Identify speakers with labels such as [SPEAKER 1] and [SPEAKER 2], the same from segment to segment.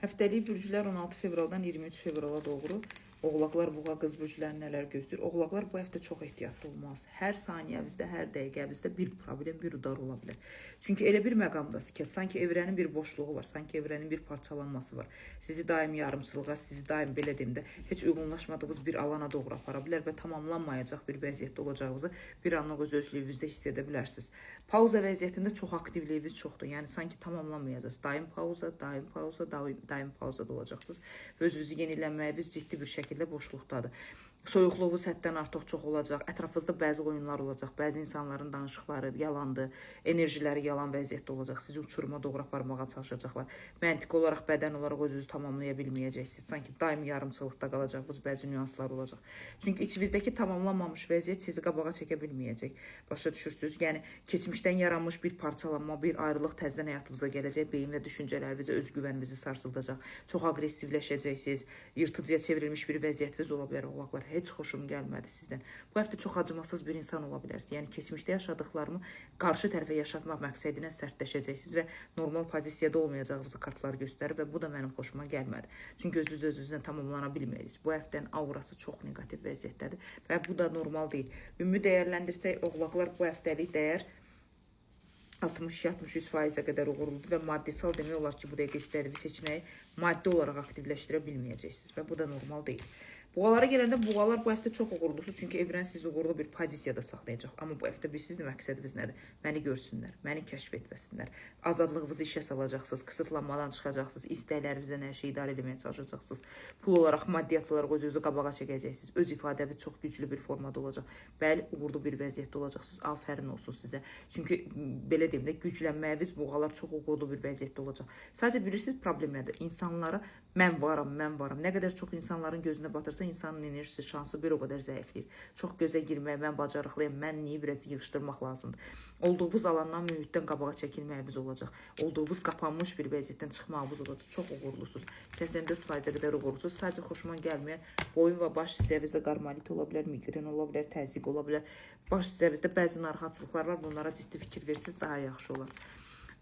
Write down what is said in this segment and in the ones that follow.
[SPEAKER 1] Həftəlik bürclər 16 fevraldan 23 fevrala doğru. Oğlaqlar, buğa, qız bürcləri nələr gözləyir? Oğlaqlar bu həftə çox ehtiyatlı olmaz. Hər saniyəvizdə, hər dəqiqəvizdə bir problem, bir udar ola bilər. Çünki elə bir məqamdasınız ki, sanki evrənin bir boşluğu var, sanki evrənin bir parçalanması var. Sizi daim yarımçılığa, sizi daim belə deyim də, heç uyğunlaşmadığınız bir alana doğru apara bilər və tamamlanmayacaq bir vəziyyətdə olacağınızı bir anlıq öz-özlüyünüzdə hiss edə bilərsiniz. Pauza vəziyyətində çox aktivliyiniz çoxdur. Yəni sanki tamamlanmayacaqsınız. Daim pauza, daim pauza, daim pauzada olacaqsınız. Özünüzü yenilənməyiniz ciddi bir şəkildə boşluqdadır. Soyuqluğunuz həddən artıq çox olacaq. Ətrafınızda bəzi oyunlar olacaq. Bəzi insanların danışıqları yalandır. Enerjiləri yalan vəziyyətdə olacaq. Sizi uçuruma doğru aparmağa çalışacaqlar. Məntiqi olaraq, bədən olaraq özünüzü tamamlaya bilməyəcəksiniz. Sanki daim yarımçılıqda qalacağınız bəzi nüanslar olacaq. Çünki içinizdəki tamamlanmamış vəziyyət sizi qabağa çəkə bilməyəcək. Başa düşürsünüz? Yəni keçmişdən yaranmış bir parçalanma, bir ayrılıq təzədən həyatınıza gələcək. Beyin və düşüncələrinizi, özgüvəninizi sarsıldacaq. Çox aqressivləşəcəksiniz. Yırtıcıya çevrilmiş bir vəziyyətiniz ola bilər, oğlaqlar. Heç xoşum gəlmədi sizdən. Bu həftə çox acımasız bir insan ola bilərsiniz. Yəni keçmişdə yaşadıqlarımı qarşı tərəfə yaşatmaq məqsədilə sərtləşəcəksiniz və normal pozisiyada olmayacağınızı kartlar göstərir və bu da mənim xoşuma gəlmədi. Çünki özünüzdən tamamlana bilməyirsiniz. Bu həftənin aurası çox negativ vəziyyətdədir və bu da normal deyil. Ümumi dəyərləndirsək, oğlaqlar bu həftəlik dəyər 60-63%-ə qədər uğurludur və maddisal demək olar ki, bu dəqiqə istədiyiniz seçeneği maddi olaraq aktivləşdirə bilməyəcəksiniz və bu da normal deyil. Buğalara gələndə buğalar bu həftə çox uğurlusunuz, çünki evren sizi uğurlu bir pozisiyada saxlayacaq. Amma bu həftə sizin məqsədiniz nədir? Məni görsünlər, məni kəşf etməsinlər. Azadlığınızı işə salacaqsınız, qısıtlanmadan çıxacaqsınız, istəklərinizdən hər şeyi idarə etməyə çalışacaqsınız. Pul olaraq, maddiyyat olaraq özünüzü qabağa çəkəcəksiniz. Öz ifadəniz çox güclü bir formada olacaq. Bəli, uğurlu bir vəziyyətdə olacaqsınız. Afərin olsun sizə. Çünki belə deyim də, güclənməyiniz buğalar çox uğurlu bir vəziyyətdə olacaq. Sadəcə bilirsiniz, problem nədir? İnsanlara mən varam, mən varam. Nə qədər çox insanların gözünə batırsa, insanın enerjisi, şansı bir o qədər zəifləyir. Çox gözə girmək, mən bacarıqlıyam, mən niyə biraz yığışdırmaq lazımdır. Olduğunuz alandan, mühitdən qabağa çəkilməyiniz olacaq. Olduğunuz qapanmış bir vəziyyətdən çıxmağınız olacaq. Çox uğurlusunuz. 84%-ə qədər uğurlusunuz. Sadəcə xoşuma gəlməyən boyun və baş hissəvizdə qarmolit ola bilər, migren ola bilər, təzyiq ola bilər. Baş hissəvizdə bəzi narahatçılıqlar var. Bunlara ciddi fikir versiniz, daha yaxşı olar.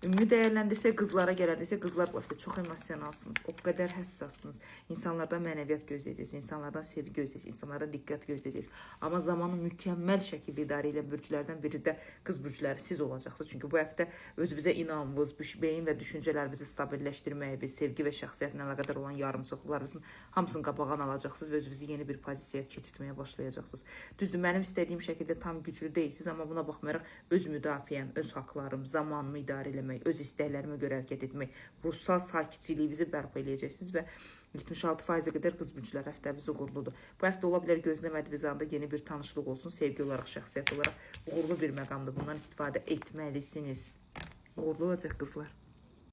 [SPEAKER 1] Ümumi dəyərləndirsək, qızlara gələndə qızlar bu həftə çox emosionalsınız, o qədər həssassınız. İnsanlardan mənəviyyat gözləyəcəksiniz, insanlardan sevgi gözləyəcəksiniz, insanlardan diqqət gözləyəcəksiniz. Amma zamanı mükəmməl şəkildə idarə edən bürclərdən biri də qız bürcləri siz olacaqsınız. Çünki bu həftə özünüzə inamınız, beyin və düşüncələrinizi stabilləşdirməyiniz, sevgi və şəxsiyyətlə əlaqədar olan yarımçılıqlarınızın hamısını qabağına alacaqsınız və özünüzü yeni bir pozisiyaya keçirtməyə başlayacaqsınız. Düzdür, mənim istədiyim şəkildə tam güclü deyilsiniz, amma buna baxmayaraq öz müdafiəm, öz haqlarım, zamanımı idarə eləmək, öz istəklərimə görə hərəkət etmək, ruhsal sakitçiliyinizi bərpa edəcəksiniz və 76%-ə qədər qız bürclər həftəniz uğurludur. Bu həftə ola bilər gözləmədiyiniz anda yeni bir tanışlıq olsun, sevgi olaraq, şəxsiyyət olaraq uğurlu bir məqamdır. Bundan istifadə etməlisiniz. Uğurlu olacaq qızlar.